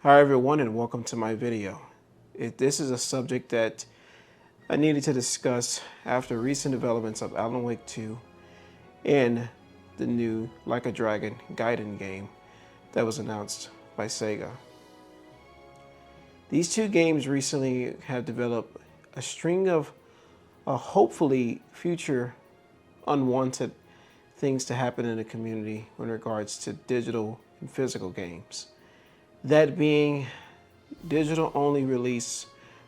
Hi everyone, and welcome to my video. This is a subject that I needed to discuss after recent developments of Alan Wake 2 and the new Like a Dragon Gaiden game that was announced by Sega. These two games recently have developed a string of hopefully future unwanted things to happen in the community in regards to digital and physical games. That being, digital only release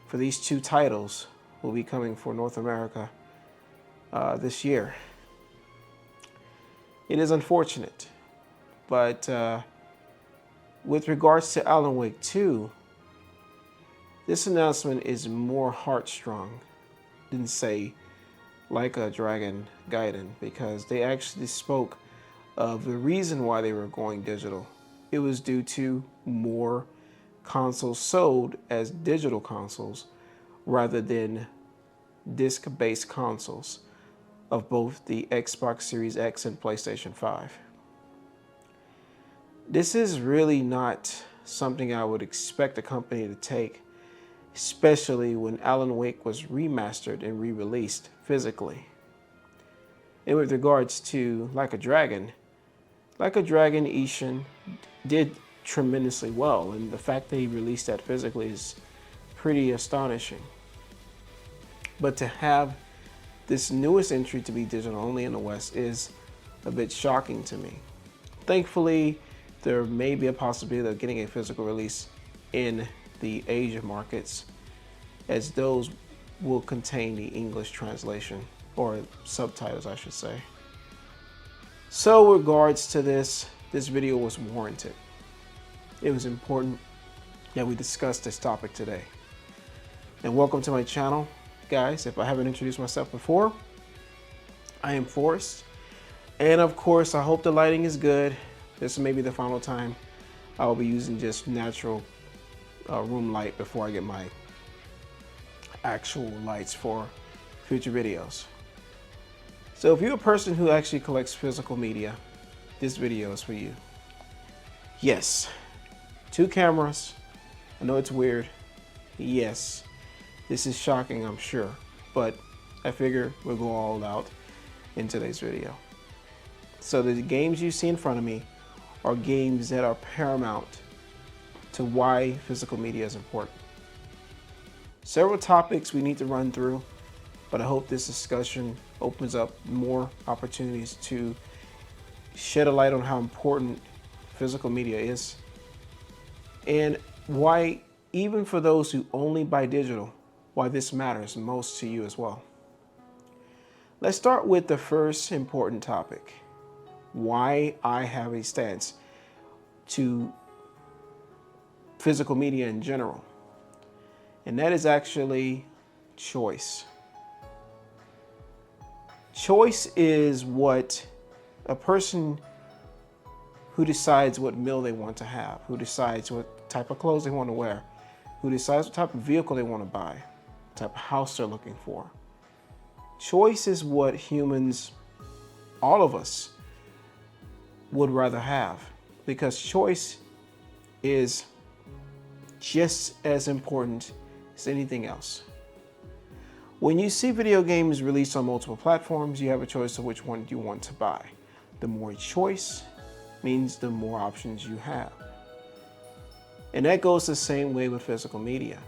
for these two titles will be coming for North America this year. It is unfortunate, but with regards to Alan Wake 2, this announcement is more heartstrong than, say, Like a Dragon Gaiden, because they actually spoke of the reason why they were going digital. It was due to more consoles sold as digital consoles rather than disc-based consoles of both the Xbox Series X and PlayStation 5. This is really not something I would expect a company to take, especially when Alan Wake was remastered and re-released physically. And with regards to Like a Dragon Ishin did tremendously well, and the fact that he released that physically is pretty astonishing. But to have this newest entry to be digital only in the West is a bit shocking to me. Thankfully, there may be a possibility of getting a physical release in the Asia markets, as those will contain the English translation, or subtitles I should say. So with regards to this video was warranted. It was important that we discuss this topic today. And welcome to my channel. Guys, if I haven't introduced myself before, I am Forrest. And of course, I hope the lighting is good. This may be the final time I will be using just natural room light before I get my actual lights for future videos. So if you're a person who actually collects physical media, this video is for you. Yes, 2 cameras. I know it's weird. Yes, this is shocking, I'm sure, but I figure we'll go all out in today's video. So the games you see in front of me are games that are paramount to why physical media is important. Several topics we need to run through, but I hope this discussion opens up more opportunities to shed a light on how important physical media is, and why, even for those who only buy digital, why this matters most to you as well. Let's start with the first important topic, why I have a stance to physical media in general, and that is actually choice. Choice is what a person who decides what meal they want to have, who decides what type of clothes they want to wear, who decides what type of vehicle they want to buy, what type of house they're looking for. Choice is what humans, all of us, would rather have, because choice is just as important as anything else. When you see video games released on multiple platforms, you have a choice of which one you want to buy. The more choice means the more options you have. And that goes the same way with physical media.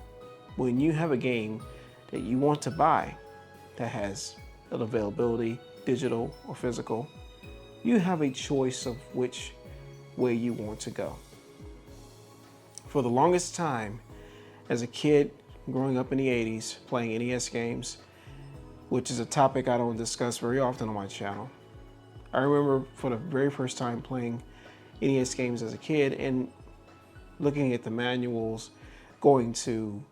When you have a game that you want to buy that has an availability, digital or physical, you have a choice of which way you want to go. For the longest time, as a kid growing up in the 80s, playing NES games, which is a topic I don't discuss very often on my channel. I remember for the very first time playing NES games as a kid and looking at the manuals, going to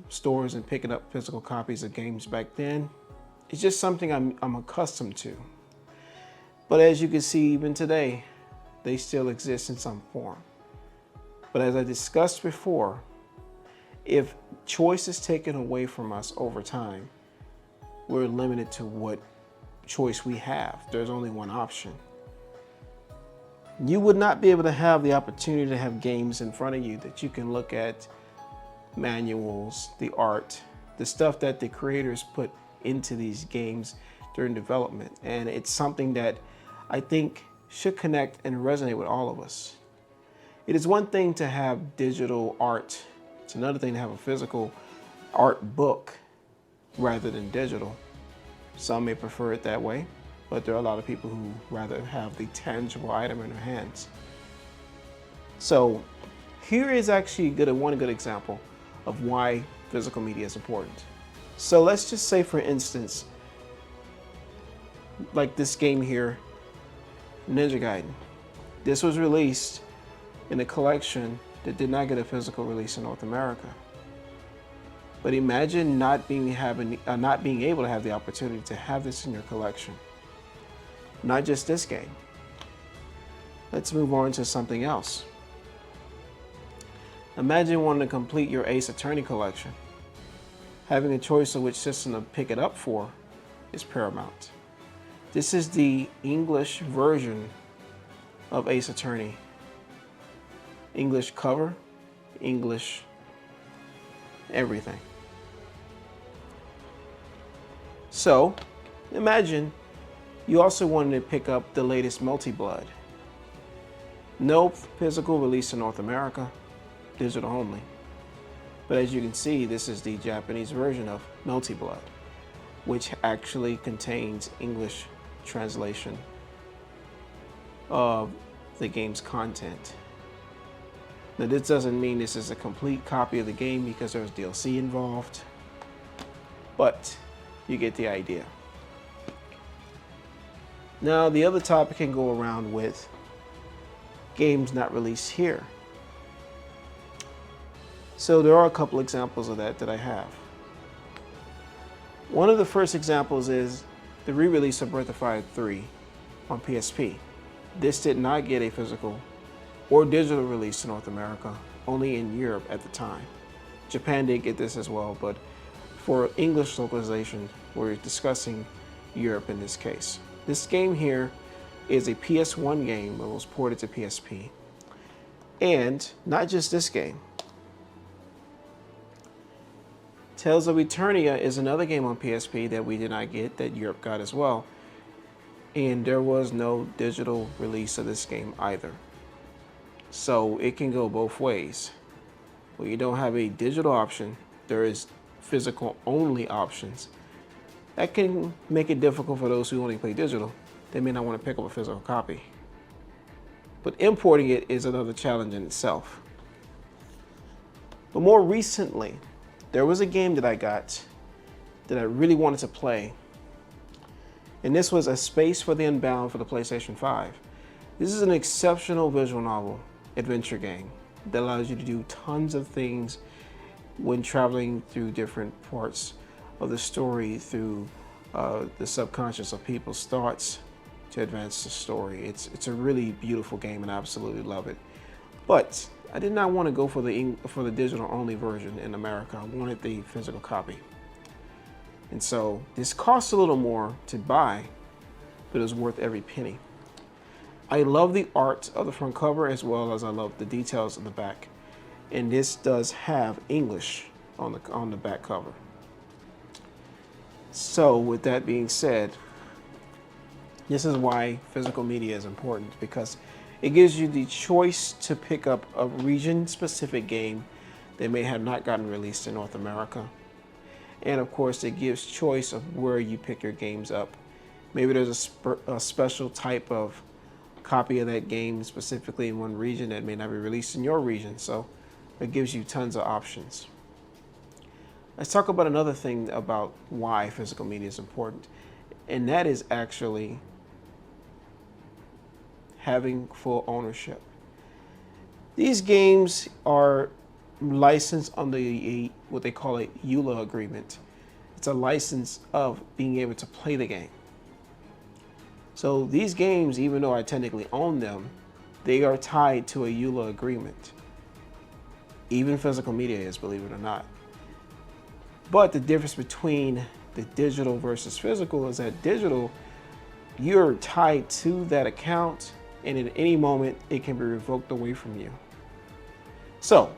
stores and picking up physical copies of games back then. It's just something I'm accustomed to. But as you can see, even today, they still exist in some form. But as I discussed before, if choice is taken away from us over time, we're limited to what choice we have. There's only one option. You would not be able to have the opportunity to have games in front of you that you can look at, manuals, the art, the stuff that the creators put into these games during development. And it's something that I think should connect and resonate with all of us. It is one thing to have digital art. It's another thing to have a physical art book rather than digital. Some may prefer it that way, but there are a lot of people who rather have the tangible item in their hands. So here is actually one good example of why physical media is important. So let's just say, for instance, like this game here, Ninja Gaiden. This was released in a collection that did not get a physical release in North America. But imagine not being able to have the opportunity to have this in your collection. Not just this game. Let's move on to something else. Imagine wanting to complete your Ace Attorney collection. Having a choice of which system to pick it up for is paramount. This is the English version of Ace Attorney. English cover, English everything. So imagine you also wanted to pick up the latest Multi-Blood. No physical release in North America, digital only. But as you can see, this is the Japanese version of Multi-Blood, which actually contains English translation of the game's content. Now, this doesn't mean this is a complete copy of the game because there's DLC involved, but you get the idea. Now, the other topic can go around with games not released here. So there are a couple examples of that I have. One of the first examples is the re-release of Breath of Fire 3 on PSP. This did not get a physical or digital release in North America, only in Europe at the time. Japan did get this as well, but for English localization, we're discussing Europe in this case. This game here is a PS1 game that was ported to PSP. And not just this game. Tales of Eternia is another game on PSP that we did not get, that Europe got as well. And there was no digital release of this game either. So it can go both ways. When you don't have a digital option, there is physical only options. That can make it difficult for those who only play digital. They may not want to pick up a physical copy. But importing it is another challenge in itself. But more recently, there was a game that I got that I really wanted to play. And this was A Space for the Unbound for the PlayStation 5. This is an exceptional visual novel adventure game that allows you to do tons of things when traveling through different parts of the story, through the subconscious of people's thoughts to advance the story. It's a really beautiful game and I absolutely love it. But I did not want to go for the digital only version in America. I wanted the physical copy. And so this costs a little more to buy, but it was worth every penny. I love the art of the front cover as well as I love the details in the back. And this does have English on the back cover. So with that being said, this is why physical media is important, because it gives you the choice to pick up a region-specific game that may have not gotten released in North America. And of course, it gives choice of where you pick your games up. Maybe there's a special type of copy of that game specifically in one region that may not be released in your region. So it gives you tons of options. Let's talk about another thing about why physical media is important. And that is actually having full ownership. These games are licensed under what they call a EULA agreement. It's a license of being able to play the game. So these games, even though I technically own them, they are tied to a EULA agreement. Even physical media is, believe it or not. But the difference between the digital versus physical is that digital, you're tied to that account and at any moment it can be revoked away from you. So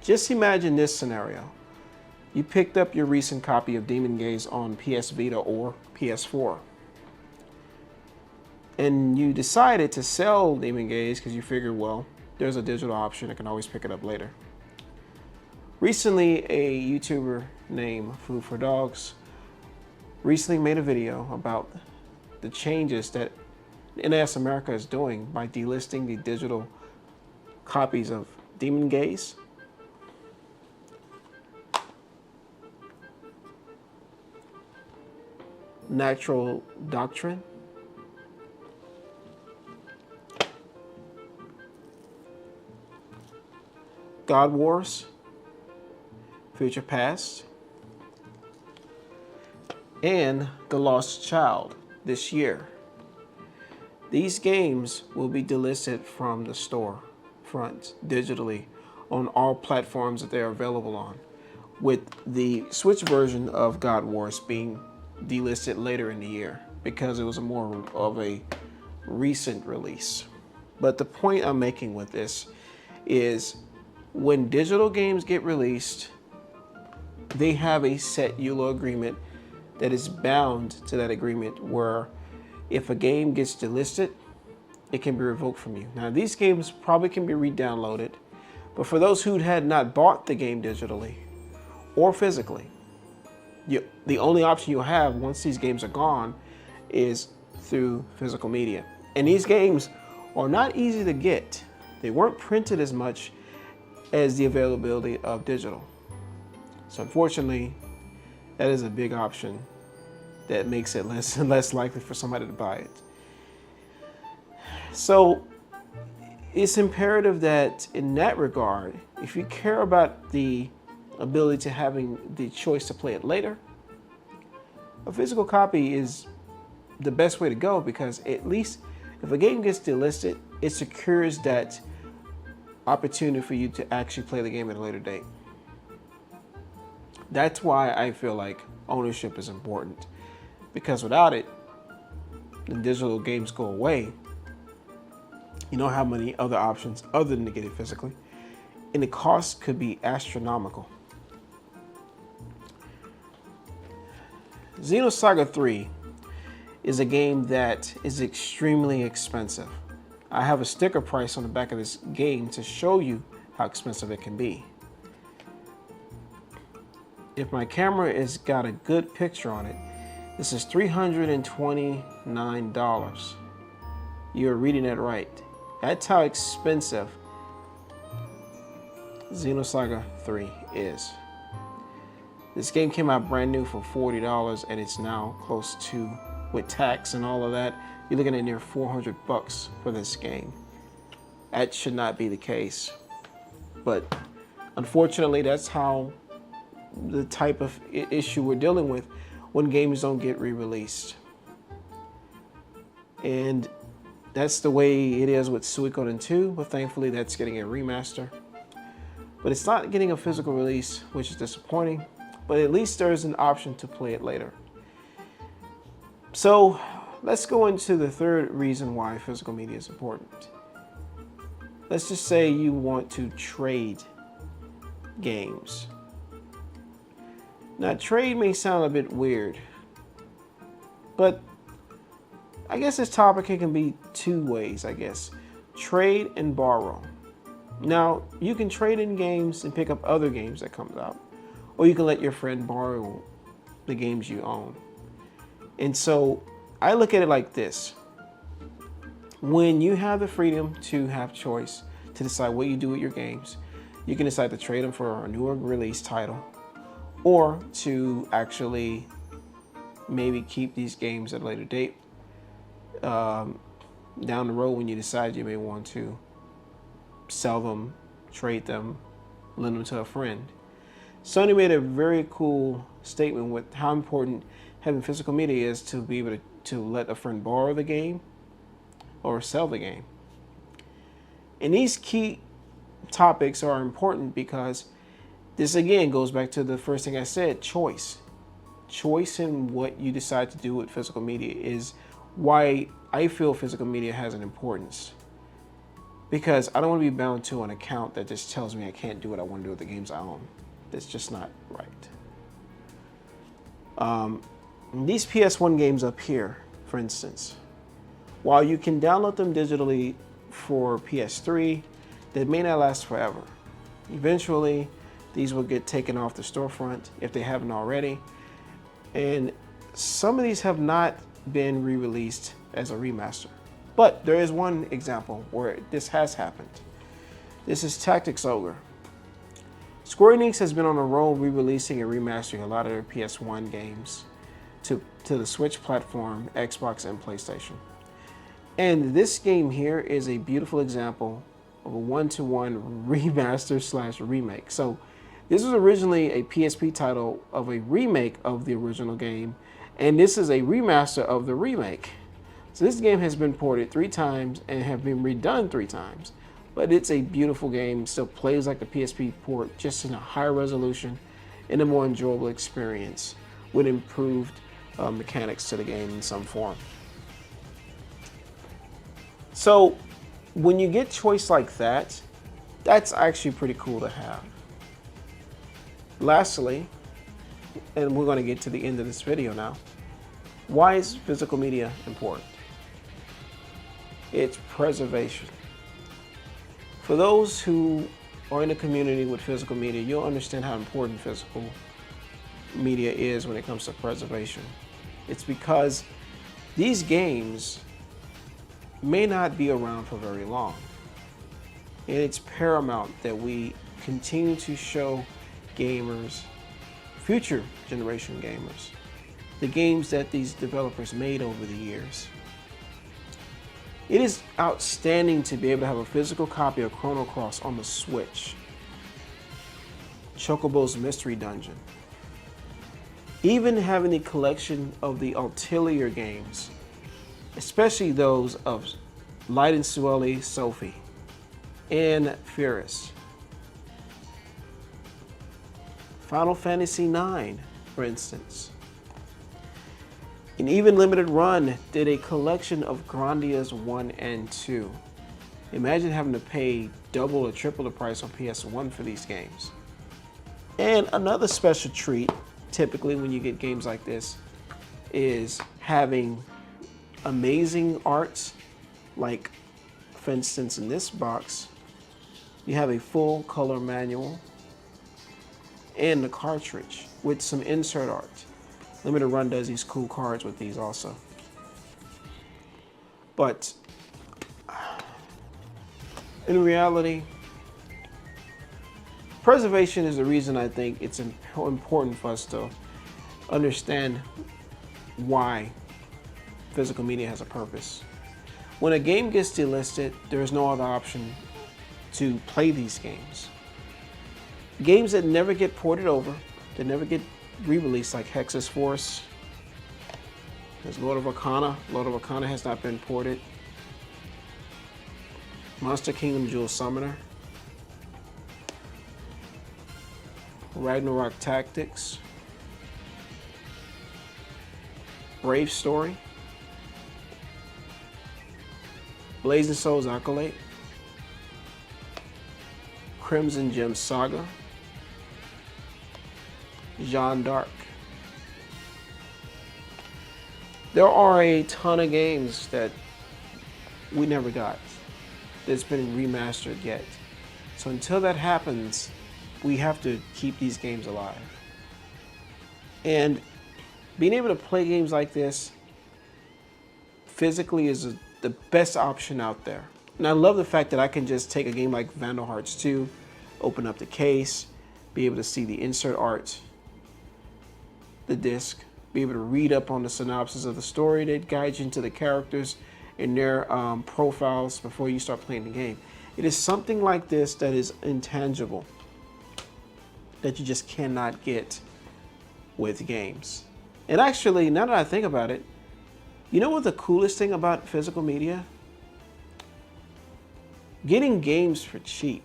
just imagine this scenario. You picked up your recent copy of Demon Gaze on PS Vita or PS4, and you decided to sell Demon Gaze because you figured, well, there's a digital option, I can always pick it up later. Recently, a YouTuber named Food for Dogs recently made a video about the changes that NIS America is doing by delisting the digital copies of Demon Gaze, Natural Doctrine, God Wars, Future Past, and The Lost Child this year. These games will be delisted from the storefronts digitally on all platforms that they are available on, with the Switch version of God Wars being delisted later in the year because it was more of a recent release. But the point I'm making with this is when digital games get released, they have a set EULA agreement that is bound to that agreement where if a game gets delisted, it can be revoked from you. Now, these games probably can be re-downloaded, but for those who had not bought the game digitally or physically, the only option you'll have once these games are gone is through physical media. And these games are not easy to get. They weren't printed as much as the availability of digital. So unfortunately, that is a big option that makes it less and less likely for somebody to buy it. So it's imperative that in that regard, if you care about the ability to having the choice to play it later, a physical copy is the best way to go, because at least if a game gets delisted, it secures that opportunity for you to actually play the game at a later date. That's why I feel like ownership is important, because without it, the digital games go away. You don't have many other options other than to get it physically, and the cost could be astronomical. Xenosaga 3 is a game that is extremely expensive. I have a sticker price on the back of this game to show you how expensive it can be. If my camera has got a good picture on it, this is $329. You're reading it right. That's how expensive Xenosaga 3 is. This game came out brand new for $40, and it's now close to, with tax and all of that, you're looking at near $400 for this game. That should not be the case. But unfortunately, that's how the type of issue we're dealing with when games don't get re-released. And that's the way it is with Suikoden 2, but thankfully that's getting a remaster. But it's not getting a physical release, which is disappointing, but at least there's an option to play it later. So let's go into the third reason why physical media is important. Let's just say you want to trade games. Now, trade may sound a bit weird, but I guess this topic can be two ways, I guess. Trade and borrow. Now, you can trade in games and pick up other games that comes out, or you can let your friend borrow the games you own. And so I look at it like this. When you have the freedom to have choice to decide what you do with your games, you can decide to trade them for a newer release title, or to actually maybe keep these games at a later date down the road when you decide you may want to sell them, trade them, lend them to a friend. Sony made a very cool statement with how important having physical media is to be able to let a friend borrow the game or sell the game. And these key topics are important because this again goes back to the first thing I said, choice. Choice in what you decide to do with physical media is why I feel physical media has an importance. because I don't want to be bound to an account that just tells me I can't do what I want to do with the games I own. That's just not right. These PS1 games up here, for instance, while you can download them digitally for PS3, they may not last forever. Eventually, these will get taken off the storefront if they haven't already. And some of these have not been re-released as a remaster. But there is one example where this has happened. This is Tactics Ogre. Square Enix has been on a roll re-releasing and remastering a lot of their PS1 games to the Switch platform, Xbox, and PlayStation. And this game here is a beautiful example of a one-to-one remaster / remake. So this was originally a PSP title of a remake of the original game, and this is a remaster of the remake. So this game has been ported 3 times and have been redone 3 times. But it's a beautiful game, still plays like the PSP port, just in a higher resolution and a more enjoyable experience with improved mechanics to the game in some form. So when you get choice like that, that's actually pretty cool to have. Lastly, and we're going to get to the end of this video now, why is physical media important? It's preservation. For those who are in the community with physical media, you'll understand how important physical media is when it comes to preservation. It's because these games may not be around for very long. And it's paramount that we continue to show gamers, future generation gamers, the games that these developers made over the years. It is outstanding to be able to have a physical copy of Chrono Cross on the Switch, Chocobo's Mystery Dungeon, even having the collection of the Ulterior games, especially those of Light and Sueli, Sophie, and Furious. Final Fantasy IX, for instance. And even Limited Run did a collection of Grandias 1 and 2. Imagine having to pay double or triple the price on PS1 for these games. And another special treat, typically when you get games like this, is having amazing arts, like for instance in this box, you have a full color manual and the cartridge with some insert art. Limited Run does these cool cards with these also. But in reality, preservation is the reason I think it's important for us to understand why physical media has a purpose. When a game gets delisted, there is no other option to play these games. Games that never get ported over, that never get re-released, like Hex's Force. There's Lord of Arcana. Lord of Arcana has not been ported. Monster Kingdom Jewel Summoner. Ragnarok Tactics. Brave Story. Blazing Souls Acolyte. Crimson Gem Saga. Jeanne d'Arc. There are a ton of games that we never got that's been remastered yet. So until that happens, we have to keep these games alive. And being able to play games like this physically is the best option out there. And I love the fact that I can just take a game like Vandal Hearts 2, open up the case, be able to see the insert art, the disc, be able to read up on the synopsis of the story that guides you into the characters and their profiles before you start playing the game. It is something like this that is intangible, that you just cannot get with games. And actually, now that I think about it, you know what the coolest thing about physical media? Getting games for cheap.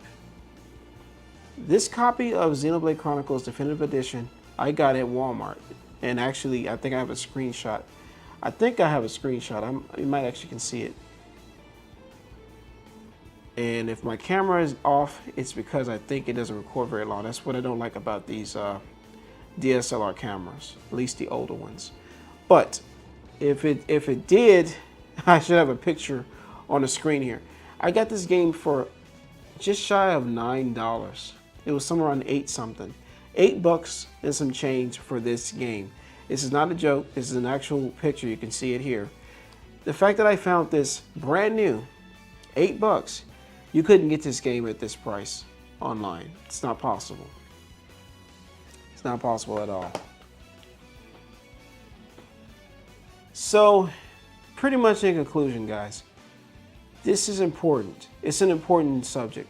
This copy of Xenoblade Chronicles Definitive Edition, I got at Walmart. And actually, I think I have a screenshot. You might actually can see it. And if my camera is off, it's because I think it doesn't record very long. That's what I don't like about these DSLR cameras, at least the older ones. But if it did, I should have a picture on the screen here. I got this game for just shy of $9. It was somewhere around 8 something. $8 and some change for this game. This is not a joke. This is an actual picture. You can see it here. The fact that I found this brand new, $8, you couldn't get this game at this price online. It's not possible. It's not possible at all. So, pretty much in conclusion, guys, this is important. It's an important subject.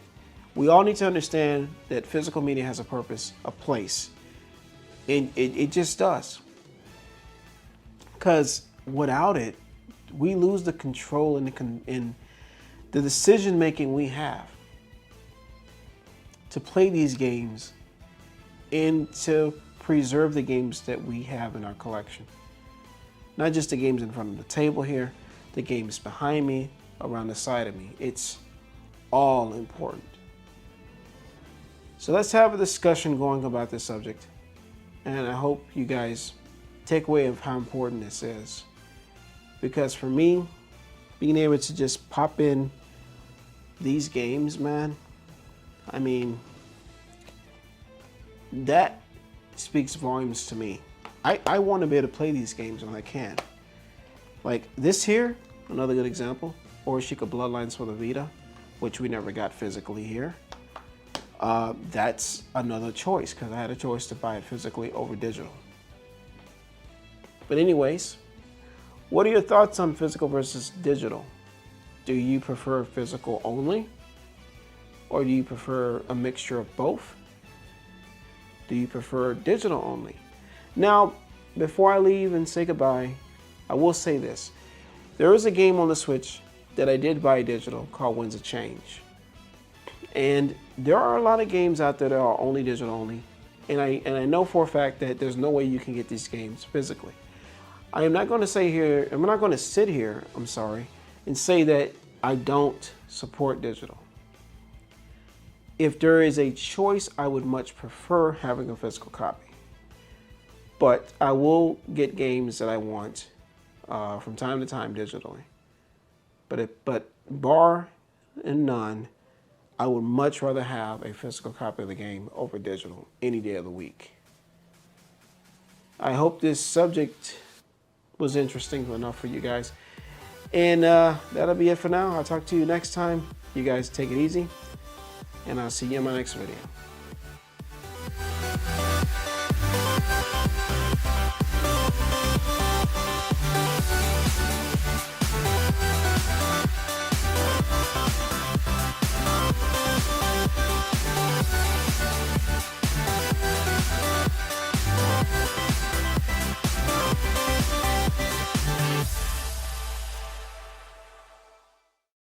We all need to understand that physical media has a purpose, a place. And it just does. Because without it, we lose the control and the decision making we have to play these games and to preserve the games that we have in our collection. Not just the games in front of the table here, the games behind me, around the side of me. It's all important. So let's have a discussion going about this subject. And I hope you guys take away of how important this is. Because for me, being able to just pop in these games, man, I mean, that speaks volumes to me. I want to be able to play these games when I can. Like this here, another good example, Orishika Bloodlines for the Vita, which we never got physically here. That's another choice because I had a choice to buy it physically over digital. But anyways, what are your thoughts on physical versus digital? Do you prefer physical only? Or do you prefer a mixture of both? Do you prefer digital only? Now, before I leave and say goodbye, I will say this. There is a game on the Switch that I did buy digital called Winds of Change. And there are a lot of games out there that are only digital only. And I know for a fact that there's no way you can get these games physically. I'm not going to sit here, and say that I don't support digital. If there is a choice, I would much prefer having a physical copy. But I will get games that I want from time to time digitally. But bar and none, I would much rather have a physical copy of the game over digital any day of the week. I hope this subject was interesting enough for you guys. And that'll be it for now. I'll talk to you next time. You guys take it easy. And I'll see you in my next video.